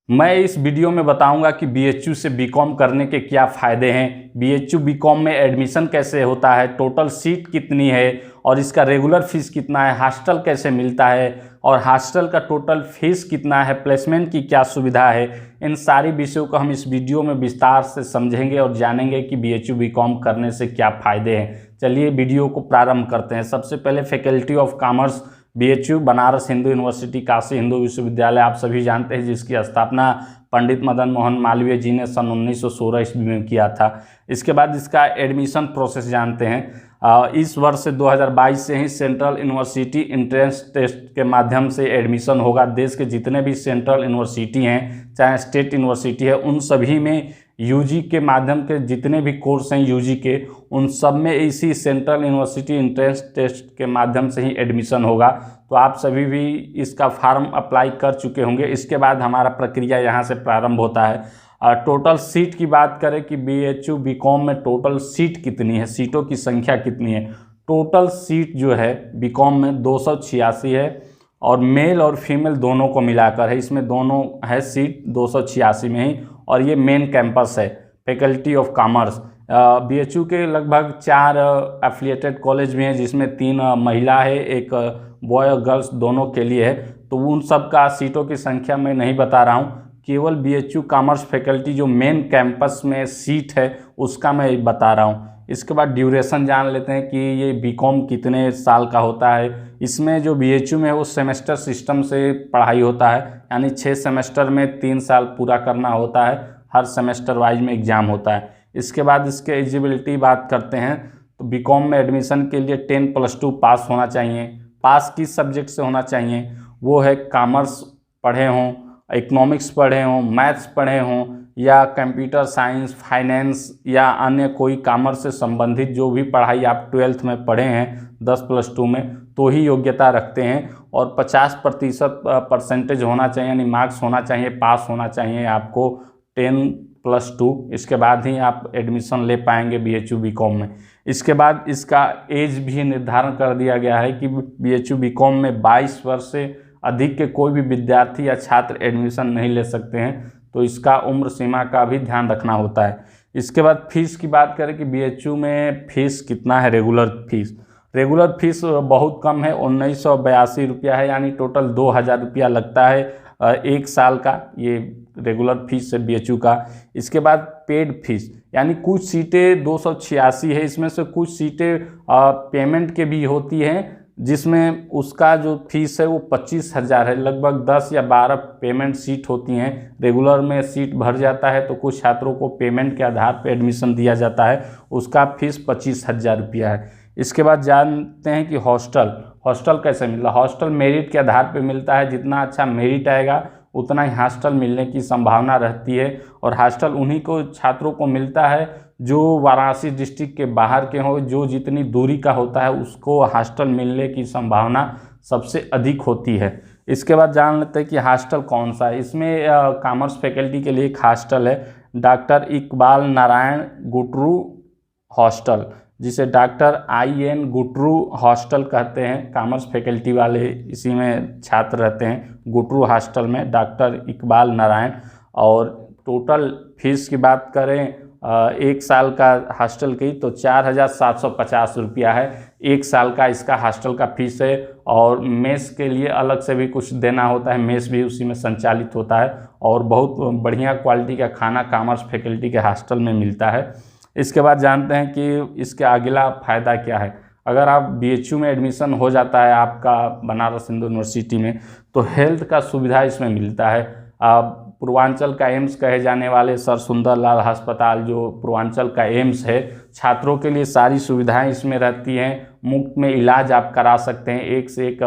मैं इस वीडियो में बताऊंगा कि बीएचयू से बीकॉम करने के क्या फ़ायदे हैं, बीएचयू बीकॉम में एडमिशन कैसे होता है, टोटल सीट कितनी है और इसका रेगुलर फीस कितना है, हॉस्टल कैसे मिलता है और हॉस्टल का टोटल फीस कितना है, प्लेसमेंट की क्या सुविधा है। इन सारी विषयों को हम इस वीडियो में विस्तार से समझेंगे और जानेंगे कि बीएचयू बीकॉम करने से क्या फ़ायदे हैं। चलिए वीडियो को प्रारंभ करते हैं। सबसे पहले faculty of commerce BHU Banaras Hindu university Kashi Hindu विश्वविद्यालय आप सभी जानते हैं, जिसकी स्थापना पंडित मदन मोहन मालवीय जी ने सन 1916 ईस्वी में किया था। इसके बाद इसका एडमिशन प्रोसेस जानते हैं। इस वर्ष से 2022 से ही सेंट्रल यूनिवर्सिटी एंट्रेंस टेस्ट के माध्यम से एडमिशन होगा। देश के जितने भी सेंट्रल यूनिवर्सिटी हैं, चाहे स्टेट यूनिवर्सिटी है, उन सभी में यूजी के माध्यम के जितने भी कोर्स हैं यूजी के, उन सब में इसी सेंट्रल यूनिवर्सिटी एंट्रेंस टेस्ट के माध्यम से ही एडमिशन होगा। तो आप सभी भी इसका फॉर्म अप्लाई कर चुके होंगे। इसके बाद हमारा प्रक्रिया यहाँ से प्रारंभ होता है। टोटल सीट की बात करें कि बीएचयू बीकॉम में टोटल सीट कितनी है, सीटों की संख्या कितनी है। टोटल सीट जो है बीकॉम में 286 है और मेल और फीमेल दोनों को मिलाकर है। इसमें दोनों है सीट 286 में ही, और ये मेन कैंपस है फैकल्टी ऑफ कॉमर्स। बीएचयू के लगभग 4 एफिलिएटेड कॉलेज भी हैं, जिसमें 3 महिला है, एक बॉय और गर्ल्स दोनों के लिए है। तो उन सब का सीटों की संख्या मैं नहीं बता रहा हूँ, केवल बीएचयू कॉमर्स फैकल्टी जो मेन कैंपस में सीट है उसका मैं बता रहा हूँ। इसके बाद ड्यूरेशन जान लेते हैं कि ये बीकॉम कितने साल का होता है। इसमें जो बीएचयू में है वो सेमेस्टर सिस्टम से पढ़ाई होता है, यानी 6 सेमेस्टर में 3 साल पूरा करना होता है। हर सेमेस्टर वाइज में एग्ज़ाम होता है। इसके बाद इसके एलिजिबिलिटी बात करते हैं तो बीकॉम में एडमिशन के लिए 10+2 पास होना चाहिए। पास किस सब्जेक्ट से होना चाहिए, वो है कॉमर्स पढ़े हों, इकोनॉमिक्स पढ़े हों, मैथ्स पढ़े हों, या कंप्यूटर साइंस, फाइनेंस या अन्य कोई कॉमर्स से संबंधित जो भी पढ़ाई आप 12th में पढ़े हैं 10+2 में, तो ही योग्यता रखते हैं। और 50% परसेंटेज होना चाहिए, यानी मार्क्स होना चाहिए, पास होना चाहिए आपको 10+2। इसके बाद ही आप एडमिशन ले पाएंगे बीएचयू बीकॉम में। इसके बाद इसका एज भी निर्धारण कर दिया गया है कि बीएचयू बीकॉम में 22 वर्ष से अधिक के कोई भी विद्यार्थी या छात्र एडमिशन नहीं ले सकते हैं, तो इसका उम्र सीमा का भी ध्यान रखना होता है। इसके बाद फीस की बात करें कि बीएचयू में फ़ीस कितना है। रेगुलर फीस बहुत कम है, 1982 रुपया है, यानी टोटल 2000 रुपया लगता है 1 साल का, ये रेगुलर फीस है बीएचयू का। इसके बाद पेड फीस, यानी कुछ सीटें 286 है, इसमें से कुछ सीटें पेमेंट के भी होती हैं, जिसमें उसका जो फीस है वो 25,000 है। लगभग 10 या 12 पेमेंट सीट होती हैं। रेगुलर में सीट भर जाता है तो कुछ छात्रों को पेमेंट के आधार पर एडमिशन दिया जाता है, उसका फीस 25,000 रुपया है। इसके बाद जानते हैं कि हॉस्टल कैसे मिलता है। हॉस्टल मेरिट के आधार पर मिलता है, जितना अच्छा मेरिट आएगा उतना ही हॉस्टल मिलने की संभावना रहती है। और हॉस्टल उन्हीं को छात्रों को मिलता है जो वाराणसी डिस्ट्रिक्ट के बाहर के हों, जो जितनी दूरी का होता है उसको हॉस्टल मिलने की संभावना सबसे अधिक होती है। इसके बाद जान लेते हैं कि हॉस्टल कौन सा है। इसमें कॉमर्स फैकल्टी के लिए एक हॉस्टल है, डॉक्टर इकबाल नारायण गुटरू हॉस्टल, जिसे डॉक्टर IN गुटरू हॉस्टल कहते हैं। कॉमर्स फैकल्टी वाले इसी में छात्र रहते हैं, गुटरू हॉस्टल में, डॉक्टर इकबाल नारायण। और टोटल फीस की बात करें 1 साल का हॉस्टल की तो 4750 रुपया है। 1 साल का इसका हॉस्टल का फीस है। और मेस के लिए अलग से भी कुछ देना होता है, मेस भी उसी में संचालित होता है। और बहुत बढ़िया क्वालिटी का खाना कॉमर्स फैकल्टी के हॉस्टल में मिलता है। इसके बाद जानते हैं कि इसके अगला फ़ायदा क्या है। अगर आप बीएचयू में एडमिशन हो जाता है आपका बनारस हिंदू यूनिवर्सिटी में, तो हेल्थ का सुविधा इसमें मिलता है। पूर्वांचल का एम्स कहे जाने वाले सर सुंदरलाल अस्पताल, जो पूर्वांचल का एम्स है, छात्रों के लिए सारी सुविधाएं इसमें रहती हैं। मुफ्त में इलाज आप करा सकते हैं, एक से एक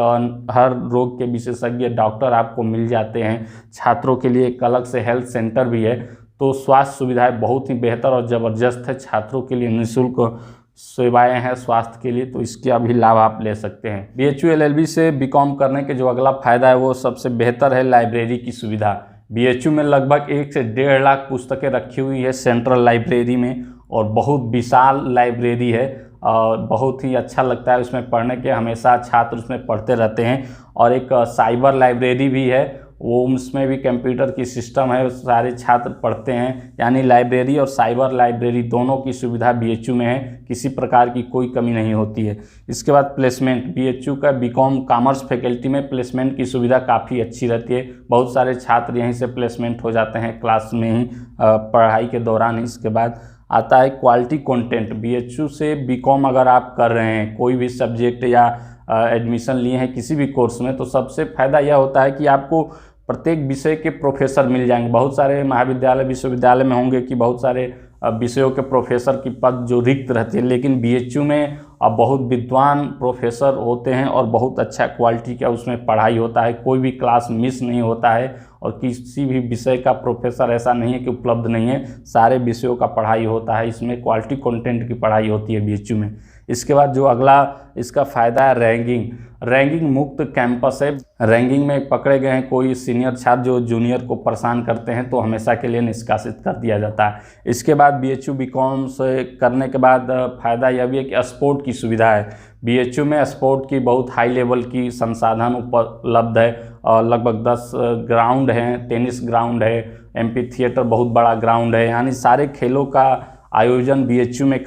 हर रोग के विशेषज्ञ डॉक्टर आपको मिल जाते हैं। छात्रों के लिए एक अलग से हेल्थ सेंटर भी है। तो स्वास्थ्य सुविधाएं बहुत ही बेहतर और ज़बरदस्त है। छात्रों के लिए निःशुल्क सेवाएं हैं स्वास्थ्य के लिए, तो इसका भी लाभ आप ले सकते हैं। बीएचयू LLB से बीकॉम करने के जो अगला फ़ायदा है वो सबसे बेहतर है लाइब्रेरी की सुविधा। बीएचयू में लगभग 1 से 1.5 लाख पुस्तकें रखी हुई है सेंट्रल लाइब्रेरी में, और बहुत विशाल लाइब्रेरी है और बहुत ही अच्छा लगता है उसमें पढ़ने के। हमेशा छात्र उसमें पढ़ते रहते हैं। और एक साइबर लाइब्रेरी भी है, वो उसमें भी कंप्यूटर की सिस्टम है, सारे छात्र पढ़ते हैं। यानी लाइब्रेरी और साइबर लाइब्रेरी दोनों की सुविधा BHU में है, किसी प्रकार की कोई कमी नहीं होती है। इसके बाद प्लेसमेंट, BHU का BCom कॉमर्स फैकल्टी में प्लेसमेंट की सुविधा काफ़ी अच्छी रहती है। बहुत सारे छात्र यहीं से प्लेसमेंट हो जाते हैं क्लास में ही, पढ़ाई के दौरान ही। इसके बाद आता है क्वालिटी कंटेंट। BHU से BCom अगर आप कर रहे हैं, कोई भी सब्जेक्ट या एडमिशन लिए हैं किसी भी कोर्स में, तो सबसे फ़ायदा यह होता है कि आपको प्रत्येक विषय के प्रोफेसर मिल जाएंगे। बहुत सारे महाविद्यालय विश्वविद्यालय में होंगे कि बहुत सारे विषयों के प्रोफेसर की पद जो रिक्त रहती है, लेकिन BHU में बहुत विद्वान प्रोफेसर होते हैं और बहुत अच्छा क्वालिटी का उसमें पढ़ाई होता है। कोई भी क्लास मिस नहीं होता है और किसी भी विषय का प्रोफेसर ऐसा नहीं है कि उपलब्ध नहीं है, सारे विषयों का पढ़ाई होता है। इसमें क्वालिटी कंटेंट की पढ़ाई होती है BHU में। इसके बाद जो अगला इसका फ़ायदा है रैंकिंग। रैंकिंग मुक्त कैंपस है। रैंकिंग में पकड़े गए हैं कोई सीनियर छात्र जो जूनियर को परेशान करते हैं तो हमेशा के लिए निष्कासित कर दिया जाता है। इसके बाद BHU BCom से करने के बाद फ़ायदा यह भी है कि स्पोर्ट की सुविधा है। BHU में स्पोर्ट की बहुत हाई लेवल की संसाधन उपलब्ध है और लगभग 10 ग्राउंड हैं, टेनिस ग्राउंड है, MP थिएटर बहुत बड़ा ग्राउंड है। यानी सारे खेलों का आयोजन BHU में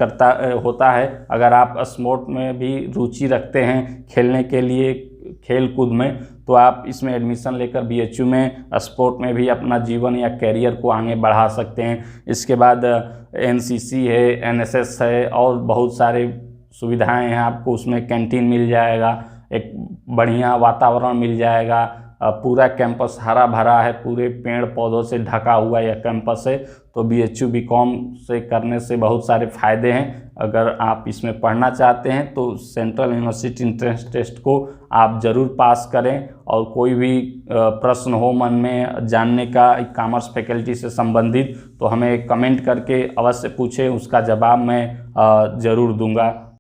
होता है। अगर आप स्पोर्ट में भी रुचि रखते हैं, खेलने के लिए खेल कूद में, तो आप इसमें एडमिशन लेकर BHU में स्पोर्ट में भी अपना जीवन या कैरियर को आगे बढ़ा सकते हैं। इसके बाद NCC है, NSS है और बहुत सारे सुविधाएं हैं। आपको उसमें कैंटीन मिल जाएगा, एक बढ़िया वातावरण मिल जाएगा, पूरा कैंपस हरा भरा है, पूरे पेड़ पौधों से ढका हुआ यह कैंपस है। तो BHU BCom से करने से बहुत सारे फ़ायदे हैं। अगर आप इसमें पढ़ना चाहते हैं तो सेंट्रल यूनिवर्सिटी एंट्रेंस टेस्ट को आप ज़रूर पास करें। और कोई भी प्रश्न हो मन में जानने का कॉमर्स फैकल्टी से संबंधित, तो हमें कमेंट करके अवश्य पूछें, उसका जवाब मैं ज़रूर दूंगा।